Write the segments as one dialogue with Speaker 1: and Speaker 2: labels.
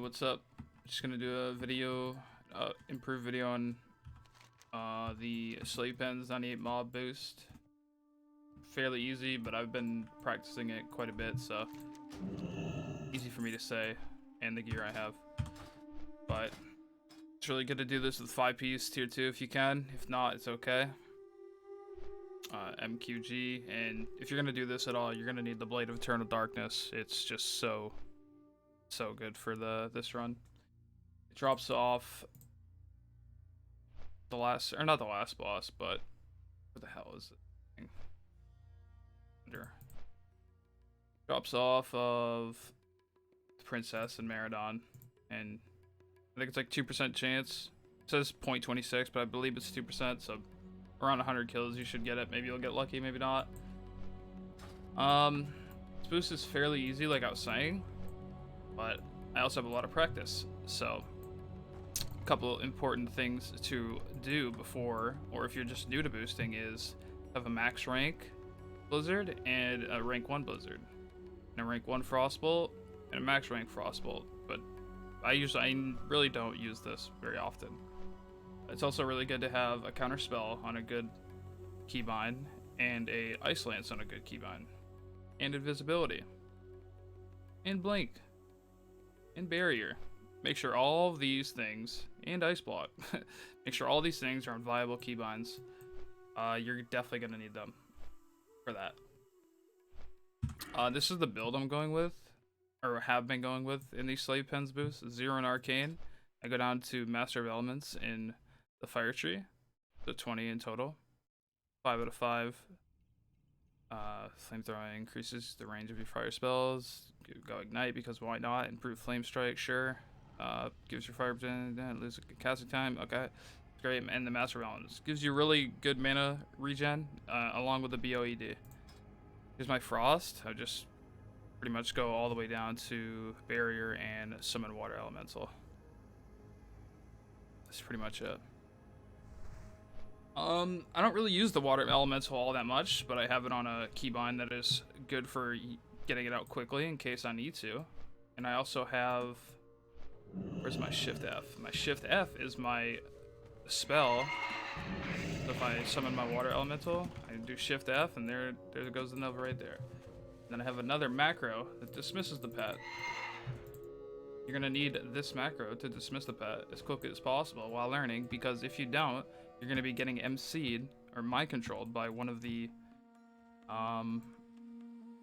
Speaker 1: what's up? Just gonna do a video, improved video on the slave pens 98 mob boost. Fairly easy, but I've been practicing it quite a bit, so easy for me to say, and the gear I have. But it's really good to do this with 5-piece tier 2 if you can. If not, it's okay. MQG, and if you're gonna do this at all, you're gonna need the Blade of Eternal Darkness. It's just so good for this run. It drops off the last, or not the last boss, but what the hell is it? Drops off of the Princess and Maradon, and I think it's like 2% chance. It says 0.26, but I believe it's 2%, so around 100 kills you should get it. Maybe you'll get lucky, maybe not. This boost is fairly easy, like I was saying, but I also have a lot of practice, so a couple important things to do before, or if you're just new to boosting, is have a max rank blizzard and a rank 1 blizzard, and a rank 1 frostbolt and a max rank frostbolt. But I really don't use this very often. It's also really good to have a counter spell on a good keybind and a ice lance on a good keybind, and invisibility and blink and barrier. Make sure all of these things, and ice block, make sure all these things are on viable keybinds. You're definitely gonna need them for that. This is the build I'm going with, or have been going with in these slave pens boosts. 0 in arcane. I go down to master of elements in the fire tree, so 20 in total. 5 out of 5. Flamethrower increases the range of your fire spells. Go ignite because why not? Improve flame strike, sure. Gives your fire lose casting time. Okay, great. And the master of elements gives you really good mana regen, along with the BOED. Here's my frost. I just pretty much go all the way down to barrier and summon water elemental. That's pretty much it. I don't really use the water elemental all that much, but I have it on a keybind that is good for getting it out quickly in case I need to. And I also have, where's my shift F? My shift F is my spell. So if I summon my water elemental, I do shift F, and there goes the Nova right there. Then I have another macro that dismisses the pet. You're gonna need this macro to dismiss the pet as quickly as possible while learning, because if you don't, you're gonna be getting MC'd or mind controlled by one of the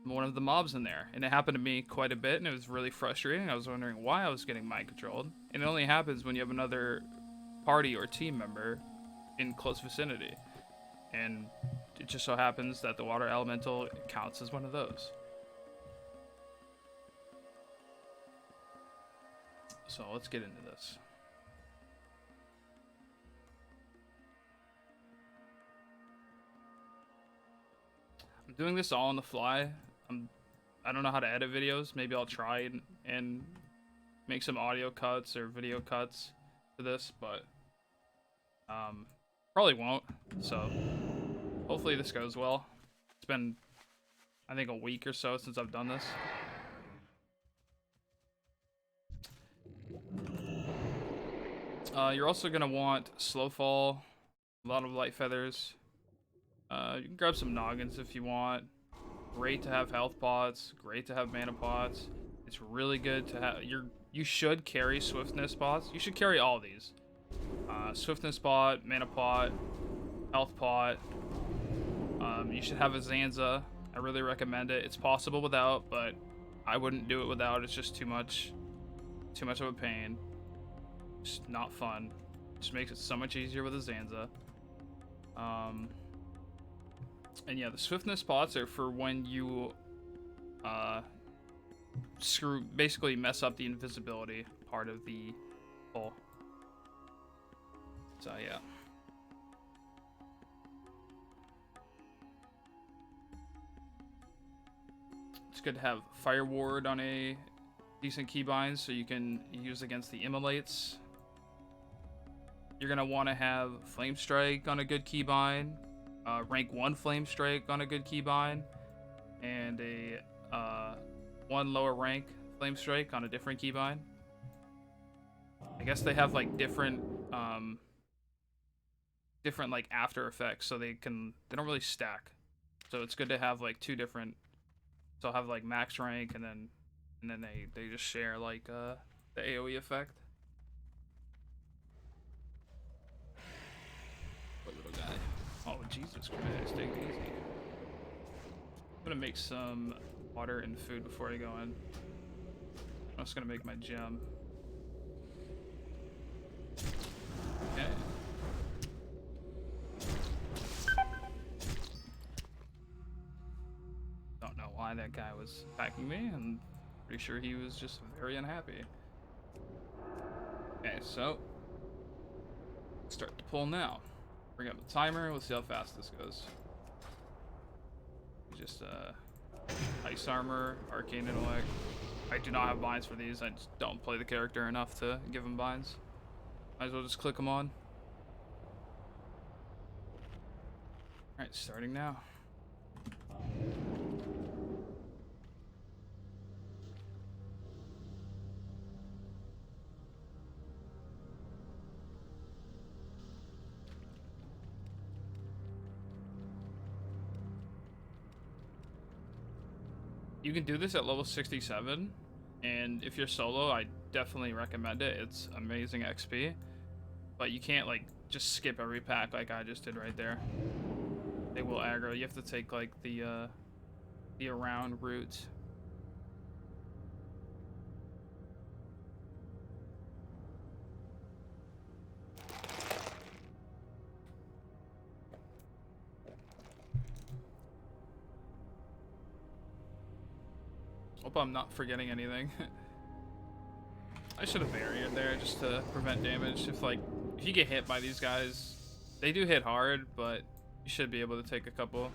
Speaker 1: mobs in there. And it happened to me quite a bit, and it was really frustrating. I was wondering why I was getting mind controlled, and it only happens when you have another party or team member in close vicinity, and it just so happens that the water elemental counts as one of those. So let's get into this. I'm doing this all on the fly. I don't know how to edit videos. Maybe I'll try and make some audio cuts or video cuts for this, but probably won't. So hopefully this goes well. It's been, I think, a week or so since I've done this. You're also gonna want slow fall, a lot of light feathers. You can grab some noggins if you want. Great to have health pots. Great to have mana pots. It's really good to have. You should carry swiftness pots. You should carry all these. Swiftness pot, mana pot, health pot. You should have a Zanza. I really recommend it. It's possible without, but I wouldn't do it without. It's just too much of a pain. It's not fun. Just makes it so much easier with a Zanza. And yeah, the swiftness pots are for when you basically mess up the invisibility part of the pull. So yeah. It's good to have Fire Ward on a decent keybind so you can use against the immolates. You're gonna want to have Flame Strike on a good keybind, rank 1 Flame Strike on a good keybind, and a 1 lower rank Flame Strike on a different keybind. I guess they have like different different like after effects, so they don't really stack. So it's good to have like two different. So I'll have like max rank, and then they just share like the AOE effect. What little guy? Oh Jesus Christ! Take it easy. I'm gonna make some water and food before I go in. I'm just gonna make my gem. Okay. Don't know why that guy was attacking me. I'm pretty sure he was just very unhappy. Okay, so start to pull now. Bring up the timer. We'll see how fast this goes. Just ice armor, arcane intellect. I do not have binds for these. I just don't play the character enough to give him binds. Might as well just click them on. Alright, starting now. You can do this at level 67, and if you're solo, I definitely recommend it. It's amazing XP, but you can't like just skip every pack like I just did right there. They will aggro. You have to take like the around route. Hope I'm not forgetting anything. I should have barriered there just to prevent damage. If you get hit by these guys, they do hit hard, but you should be able to take a couple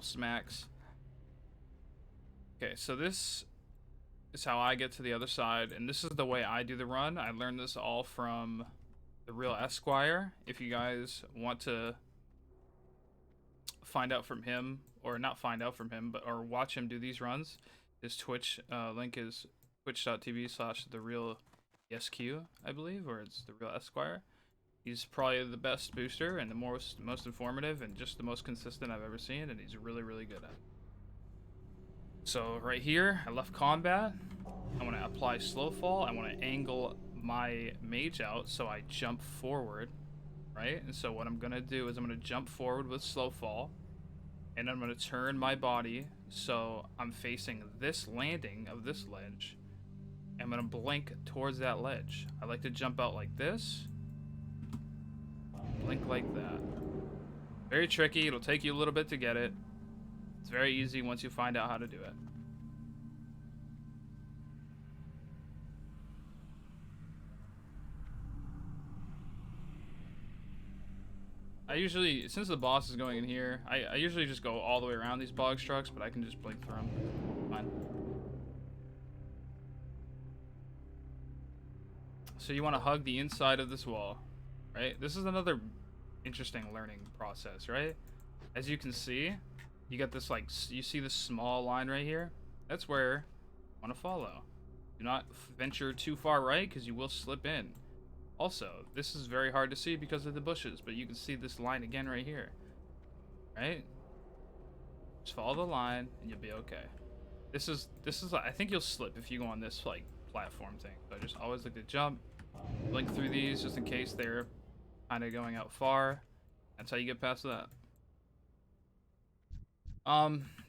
Speaker 1: smacks. Okay, so this is how I get to the other side, and this is the way I do the run. I learned this all from the real Esquire. If you guys want to find out from him, or not find out from him, or watch him do these runs, his Twitch link is twitch.tv/therealesq, I believe, or it's the real Esquire. He's probably the best booster and the most informative and just the most consistent I've ever seen, and he's really, really good at it. So right here, I left combat. I want to apply slow fall. I want to angle my mage out so I jump forward, right? And so what I'm going to do is I'm going to jump forward with slow fall, and I'm going to turn my body so I'm facing this landing of this ledge. I'm going to blink towards that ledge. I like to jump out like this, blink like that. Very tricky. It'll take you a little bit to get it. It's very easy once you find out how to do it. I usually, since the boss is going in here, I usually just go all the way around these bog strucks, but I can just blink through them. Fine. So you want to hug the inside of this wall, right? This is another interesting learning process, right? As you can see, you got this you see this small line right here? That's where you want to follow. Do not venture too far right, because you will slip in. Also, this is very hard to see because of the bushes, but you can see this line again right here, right? Just follow the line and you'll be okay. This is I think you'll slip if you go on this platform thing. So I just always like to jump, blink through these just in case they're kind of going out far. That's how you get past that.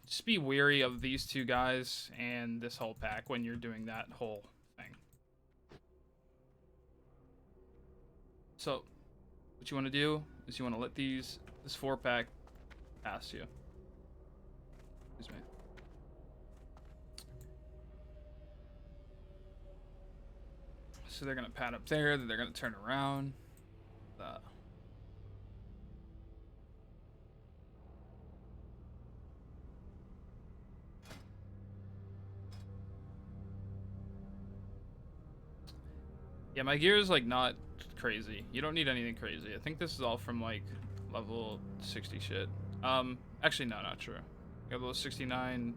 Speaker 1: Just be wary of these two guys and this whole pack when you're doing that whole thing. So, what you want to do is you want to let this 4-pack pass you. Excuse me. So they're gonna pad up there, then they're gonna turn around. Yeah, my gear is not crazy. You don't need anything crazy. I think this is all from level 60 shit. Actually no, not true. You have level 69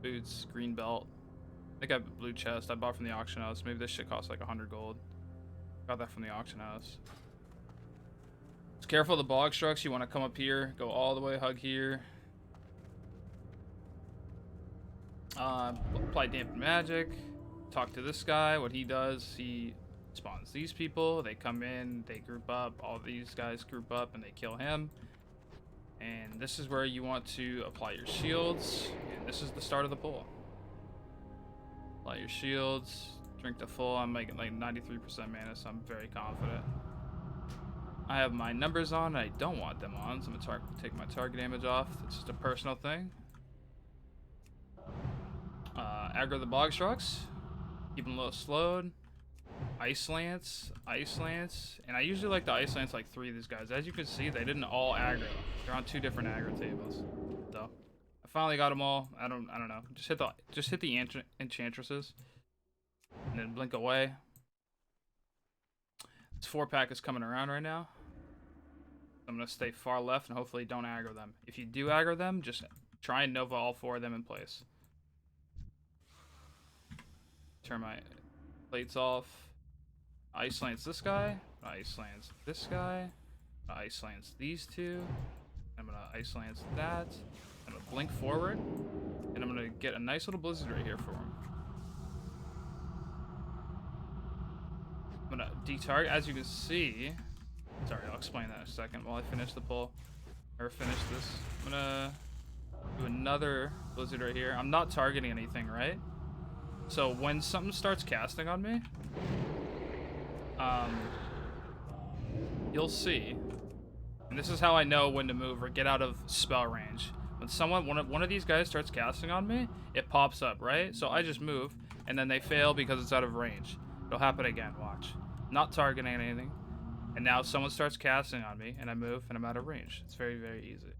Speaker 1: boots, green belt. I think I have a blue chest I bought from the auction house. Maybe this shit costs like 100 gold. Got that from the auction house. Just careful of the bog structs. You want to come up here, go all the way, hug here. Apply dampen magic. Talk to this guy. What he does, he spawns these people. They come in, they group up. All these guys group up and they kill him. And this is where you want to apply your shields. And this is the start of the pull. Apply your shields. Drink to full. I'm making like 93% mana, so I'm very confident. I have my numbers on. I don't want them on, so I'm gonna take my target damage off. It's just a personal thing. Aggro the bog structs. Keep them a little slowed. Ice lance, and I usually like the ice lance like 3 of these guys. As you can see, they didn't all aggro. They're on 2 different aggro tables. So I finally got them all. I don't know. Just hit the enchantresses, and then blink away. This 4-pack is coming around right now. I'm gonna stay far left and hopefully don't aggro them. If you do aggro them, just try and Nova all 4 of them in place. Turn my plates off. Ice lance this guy. Ice lance this guy. Ice lance these 2. I'm gonna ice lance that. I'm gonna blink forward, and I'm gonna get a nice little blizzard right here for him. I'm gonna detarget. As you can see, sorry, I'll explain that in a second while I finish the pull or finish this. I'm gonna do another blizzard right here. I'm not targeting anything, right? So when something starts casting on me, you'll see, and this is how I know when to move or get out of spell range. When one of these guys starts casting on me, it pops up, right? So I just move, and then they fail because it's out of range. It'll happen again, watch. Not targeting anything, and now someone starts casting on me, and I move, and I'm out of range. It's very, very easy.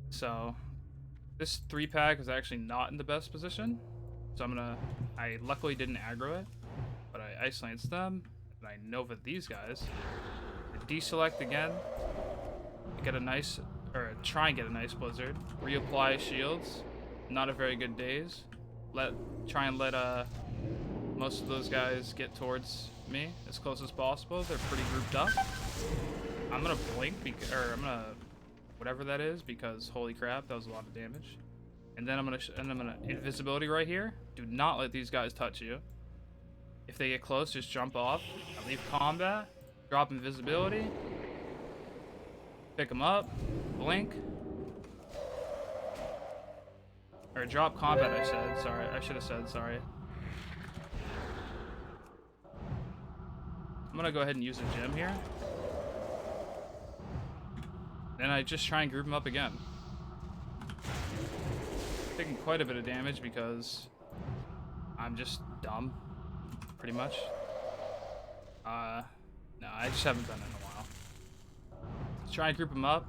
Speaker 1: So this 3-pack is actually not in the best position, so I luckily didn't aggro it, but I ice lance them, and I Nova these guys. I deselect again, get a nice, or try and get a nice blizzard. Reapply shields. Not a very good days. Try and let most of those guys get towards me as close as possible. They're pretty grouped up. I'm gonna blink, or I'm gonna whatever that is, because holy crap, that was a lot of damage. And then I'm gonna invisibility right here. Do not let these guys touch you. If they get close, just jump off. I leave combat, drop invisibility, pick them up, blink, or drop combat. I said sorry. I should have said sorry. I'm gonna go ahead and use a gem here. Then I just try and group them up again. Taking quite a bit of damage because I'm just dumb, pretty much. No, I just haven't done it in a while. Try and group them up.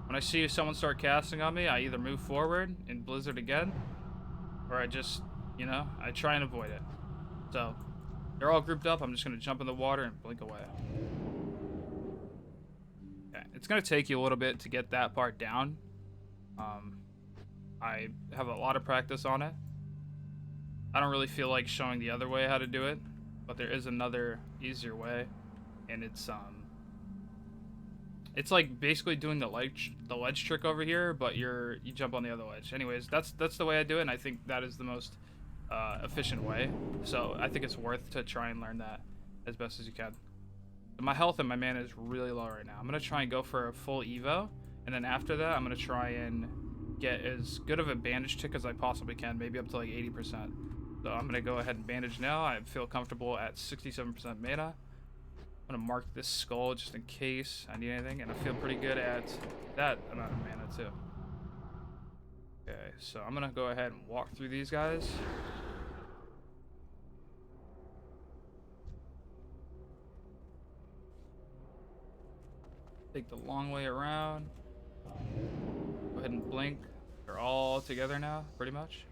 Speaker 1: When I see someone start casting on me, I either move forward and blizzard again, or I just, I try and avoid it. So they're all grouped up. I'm just gonna jump in the water and blink away. It's going to take you a little bit to get that part down. I have a lot of practice on it. I don't really feel like showing the other way how to do it, but there is another easier way, and it's like basically doing the ledge trick over here, but you jump on the other ledge. Anyways, that's the way I do it, and I think that is the most efficient way. So I think it's worth to try and learn that as best as you can. My health and my mana is really low right now. I'm going to try and go for a full Evo, and then after that, I'm going to try and get as good of a bandage tick as I possibly can, maybe up to like 80%. So I'm going to go ahead and bandage now. I feel comfortable at 67% mana. I'm going to mark this skull just in case I need anything, and I feel pretty good at that amount of mana too. Okay, so I'm going to go ahead and walk through these guys. Take the long way around. Go ahead and blink. They're all together now, pretty much.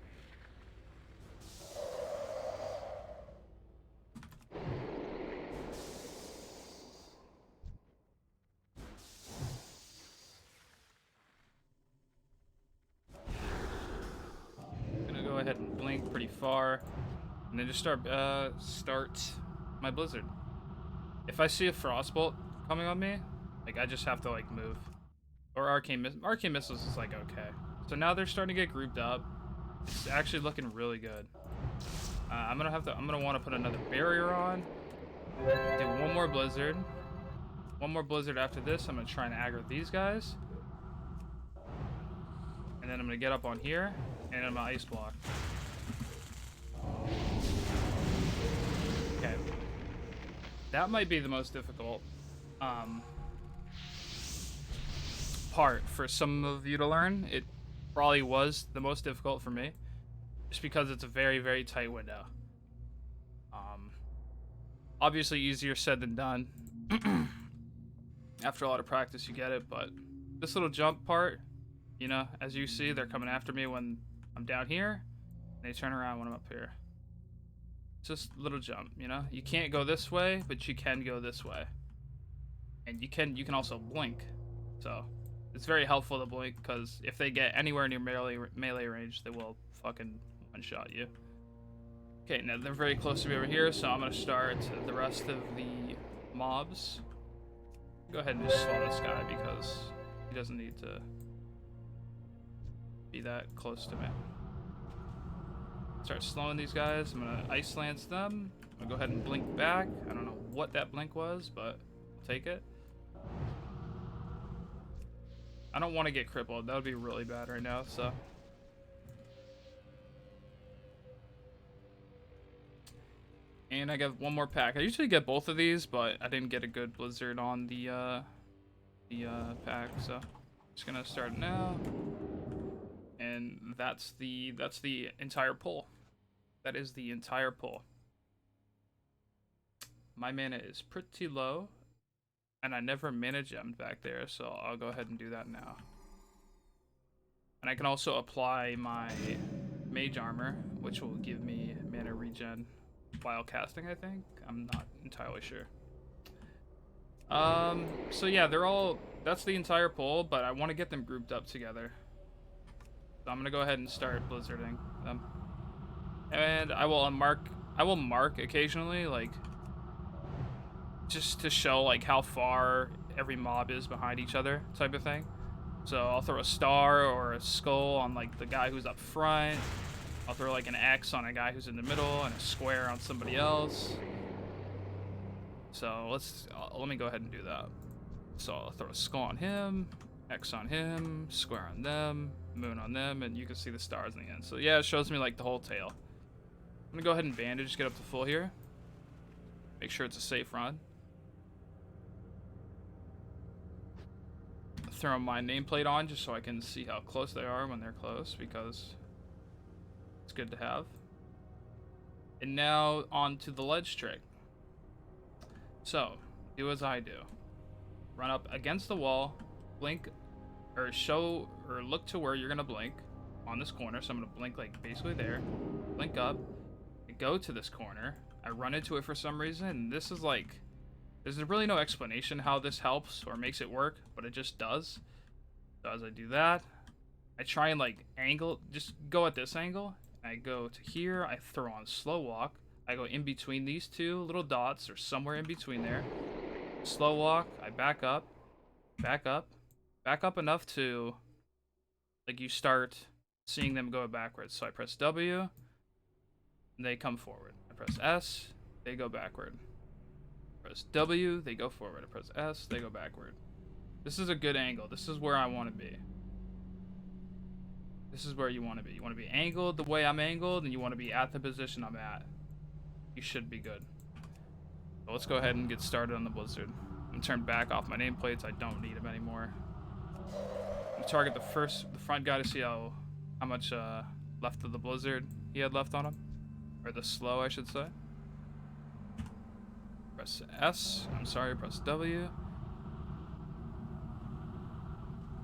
Speaker 1: pretty far, and then just start my blizzard. If I see a frostbolt coming on me, like I just have to like move. Or arcane missiles is like okay. So now they're starting to get grouped up. It's actually looking really good. I'm gonna want to put another barrier on. Do one more blizzard. One more blizzard after this. I'm gonna try and aggro these guys. And then I'm gonna get up on here and I'm gonna ice block. Okay. That might be the most difficult part for some of you to learn. It probably was the most difficult for me, just because it's a very, very tight window. Obviously easier said than done. After a lot of practice you get it, but this little jump part, you know, as you see, they're coming after me when I'm down here, and they turn around when I'm up here. Just a little jump, you know? You can't go this way, but you can go this way. And you can also blink. So it's very helpful to blink, because if they get anywhere near melee range, they will fucking one-shot you. Okay, now they're very close to me over here, so I'm gonna start the rest of the mobs. Go ahead and just slow this guy, because he doesn't need to be that close to me. Start slowing these guys. I'm gonna ice lance them. I'm gonna go ahead and blink back. I don't know what that blink was, but I'll take it. I don't want to get crippled. That would be really bad right now, so. And I got one more pack. I usually get both of these, but I didn't get a good blizzard on the pack, so just gonna start now. And that's the entire pull. That is the entire pull. My mana is pretty low, and I never mana gemmed back there, so I'll go ahead and do that now. And I can also apply my mage armor, which will give me mana regen while casting, I think. I'm not entirely sure. So yeah, that's the entire pull, but I want to get them grouped up together. So I'm gonna go ahead and start blizzarding them. And I will mark occasionally, like, just to show like how far every mob is behind each other, type of thing. So I'll throw a star or a skull on like the guy who's up front. I'll throw like an X on a guy who's in the middle and a square on somebody else. So let me go ahead and do that. So I'll throw a skull on him, X on him, square on them, moon on them, and you can see the stars in the end. So yeah, it shows me like the whole tail. I'm gonna go ahead and bandage, get up to full here. Make sure it's a safe run. Throw my nameplate on just so I can see how close they are when they're close, because it's good to have. And now on to the ledge trick. So do as I do. Run up against the wall, blink, or show or look to where you're gonna blink on this corner. So I'm gonna blink like basically there, blink up, go to this corner. I run into it for some reason, and this is like, there's really no explanation how this helps or makes it work, but it just does. So as I do that, I try and like angle, just go at this angle. I go to here, I throw on slow walk. I go in between these two little dots, or somewhere in between there. Slow walk, I back up enough to, like, you start seeing them go backwards. So I press W, and they come forward. I press S, they go backward. Press W, they go forward. I press S, they go backward. This is a good angle. This is where I want to be. This is where you want to be. You want to be angled the way I'm angled, and you want to be at the position I'm at. You should be good. So let's go ahead and get started on the blizzard. I'm gonna turn back off my nameplates. I don't need them anymore. I'm gonna target the front guy to see how much left of the blizzard he had left on him, or the slow, I should say. Press S. I'm sorry. Press W.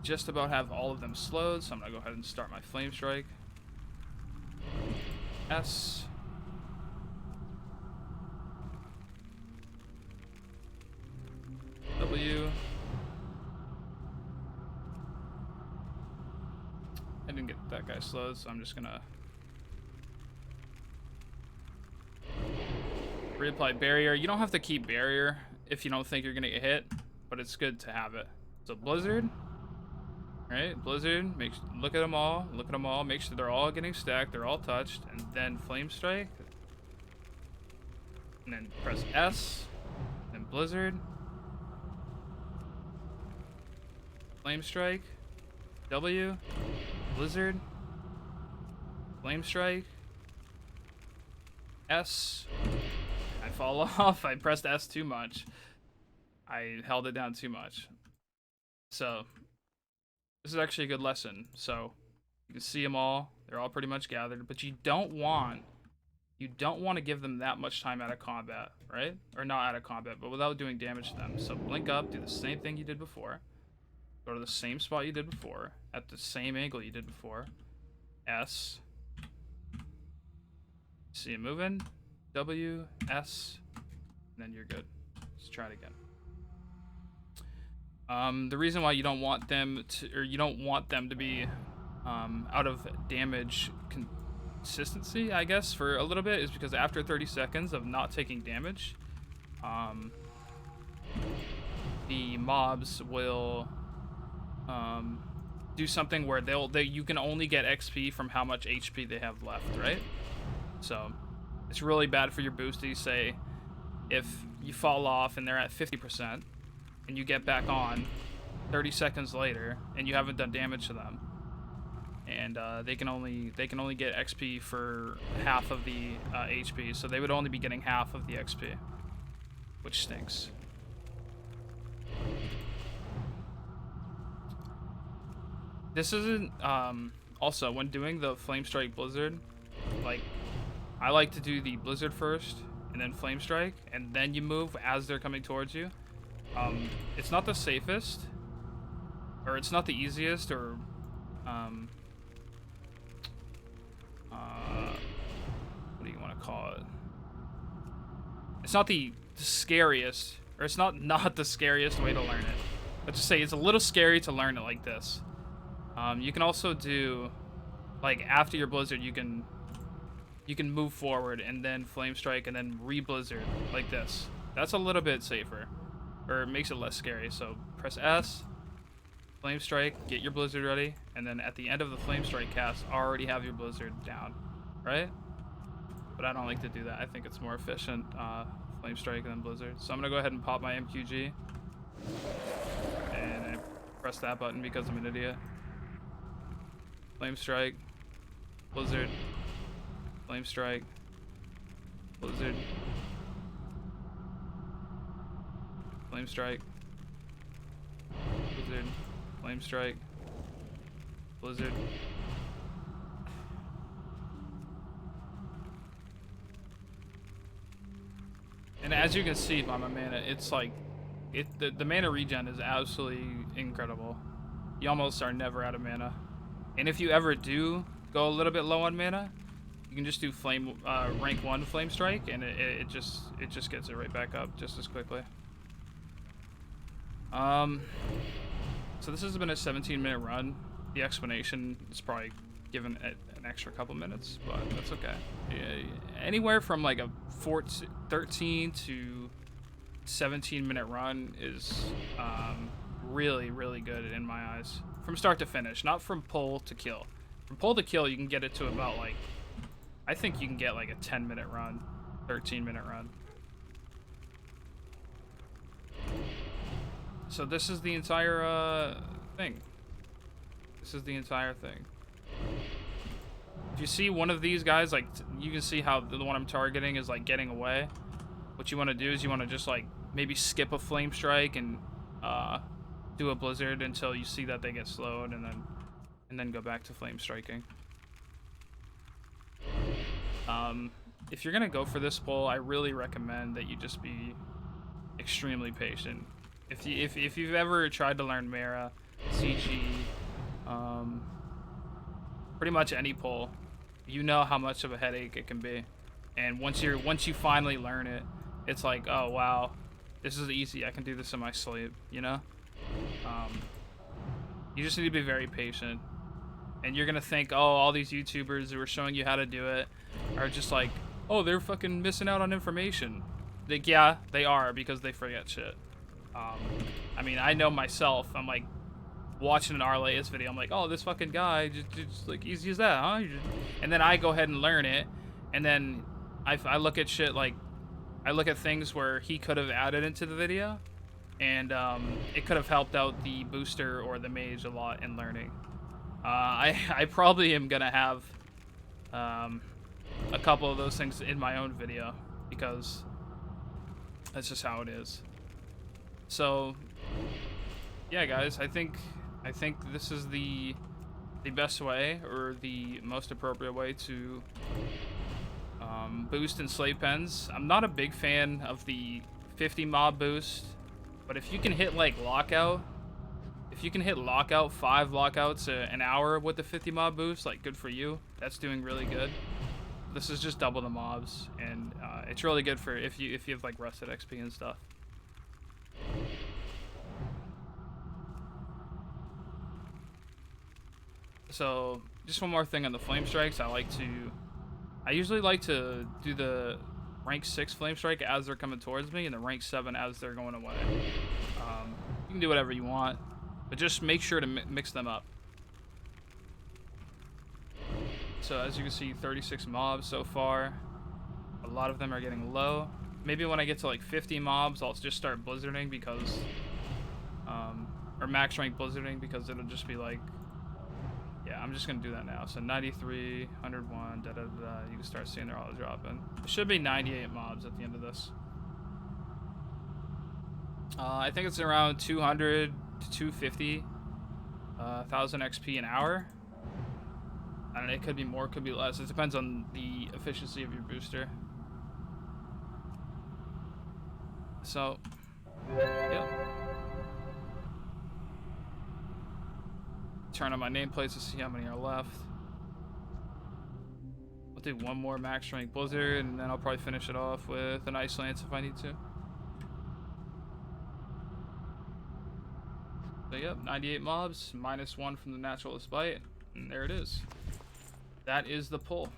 Speaker 1: Just about have all of them slowed, so I'm gonna go ahead and start my flame strike. S. W. I didn't get that guy slowed, so I'm just gonna Reapply barrier. You don't have to keep barrier if you don't think you're gonna get hit, but it's good to have it. So blizzard, right? Blizzard. Look at them all. Look at them all. Make sure they're all getting stacked. They're all touched, and then flame strike. And then press S. Then blizzard. Flame strike. W. Blizzard. Flame strike. S. I fall off. I pressed S too much. I held it down too much. So this is actually a good lesson. So you can see them all. They're all pretty much gathered, but you don't want to give them that much time out of combat, right? Or not out of combat, but without doing damage to them. So blink up, do the same thing you did before. Go to the same spot you did before, at the same angle you did before. S. See it moving. W, S, and then you're good. Let's try it again. The reason why you don't want them to be out of damage consistency, I guess, for a little bit, is because after 30 seconds of not taking damage, the mobs will do something where you can only get XP from how much HP they have left, right? So it's really bad for your boosties. Say if you fall off and they're at 50% and you get back on 30 seconds later and you haven't done damage to them, and they can only get XP for half of the HP, so they would only be getting half of the XP, which stinks. This isn't also when doing the Flame Strike Blizzard, like, I like to do the blizzard first and then flame strike, and then you move as they're coming towards you. It's not the safest, or it's not the easiest, or what do you want to call it? It's not the scariest, or it's not the scariest way to learn it. Let's just say it's a little scary to learn it like this. You can also do, like, after your blizzard, you can move forward and then flame strike and then re-blizzard like this. That's a little bit safer, or it makes it less scary. So press S, flame strike, get your blizzard ready, and then at the end of the flame strike cast, already have your blizzard down, right? But I don't like to do that. I think it's more efficient, flame strike and then blizzard. So I'm gonna go ahead and pop my MQG, and I press that button because I'm an idiot. Flame strike, blizzard, flame strike, blizzard, flame strike, blizzard, flame strike, blizzard. And as you can see by my mana, it's like, the mana regen is absolutely incredible. You almost are never out of mana. And if you ever do go a little bit low on mana, you can just do rank 1 flame strike, and it just gets it right back up just as quickly. So this has been a 17-minute run. The explanation is probably given an extra couple minutes, but that's okay. Yeah, anywhere from like a 13 to 17-minute run is really, really good in my eyes. From start to finish, not from pull to kill. From pull to kill, you can get it to about, like, I think you can get like a 10-minute run, 13-minute run. So this is the entire thing. This is the entire thing. If you see one of these guys, like, you can see how the one I'm targeting is like getting away. What you want to do is you want to just like maybe skip a flame strike and do a blizzard until you see that they get slowed, and then go back to flame striking. If you're gonna go for this pull, I really recommend that you just be extremely patient. If you've ever tried to learn Mara, CG, pretty much any pull, you know how much of a headache it can be. And once you finally learn it, it's like, oh wow, this is easy. I can do this in my sleep, you know? You just need to be very patient. And you're gonna think, oh, all these YouTubers who are showing you how to do it are just like, oh, they're fucking missing out on information. Like, yeah, they are, because they forget shit. I mean, I know myself. I'm like watching an RLAS video. I'm like, oh, this fucking guy just like easy as that, huh? And then I go ahead and learn it, and then I look at shit like I look at things where he could have added into the video, and it could have helped out the booster or the mage a lot in learning. I probably am gonna have a couple of those things in my own video, because that's just how it is. So yeah, guys, I think this is the best way, or the most appropriate way to boost in slave pens. I'm not a big fan of the 50 mob boost, but if you can hit like lockout, if you can hit lockout 5 lockouts an hour with the 50 mob boost, like, good for you. That's doing really good. This is just double the mobs, and it's really good for if you have like rusted XP and stuff. So just one more thing on the flame strikes. I usually like to do the rank 6 flame strike as they're coming towards me, and the rank 7 as they're going away. You can do whatever you want, but just make sure to mix them up. So as you can see, 36 mobs so far. A lot of them are getting low. Maybe when I get to like 50 mobs, I'll just start blizzarding, because or max rank blizzarding, because it'll just be like, yeah, I'm just gonna do that now. So 93, 101, da da da. You can start seeing they're all dropping. It should be 98 mobs at the end of this. I think it's around 200 to 250 thousand XP an hour. I don't know, it could be more, could be less. It depends on the efficiency of your booster. So, yep. Turn on my nameplates to see how many are left. I'll do one more max rank blizzard, and then I'll probably finish it off with an ice lance if I need to. So yep, 98 mobs, -1 from the naturalist bite, and there it is. That is the pull.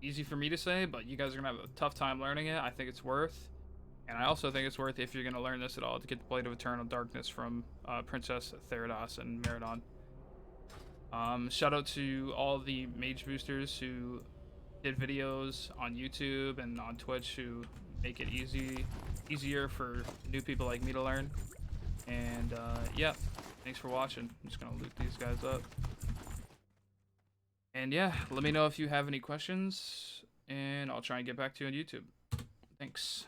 Speaker 1: Easy for me to say, but you guys are gonna have a tough time learning it. I think it's worth, and I also think it's worth, if you're gonna learn this at all, to get the Blade of Eternal Darkness from Princess Theridaus and Meridon. Shout out to all the mage boosters who did videos on YouTube and on Twitch who make it easier for new people like me to learn. And yeah, thanks for watching. I'm just gonna loot these guys up. And yeah, let me know if you have any questions, and I'll try and get back to you on YouTube. Thanks.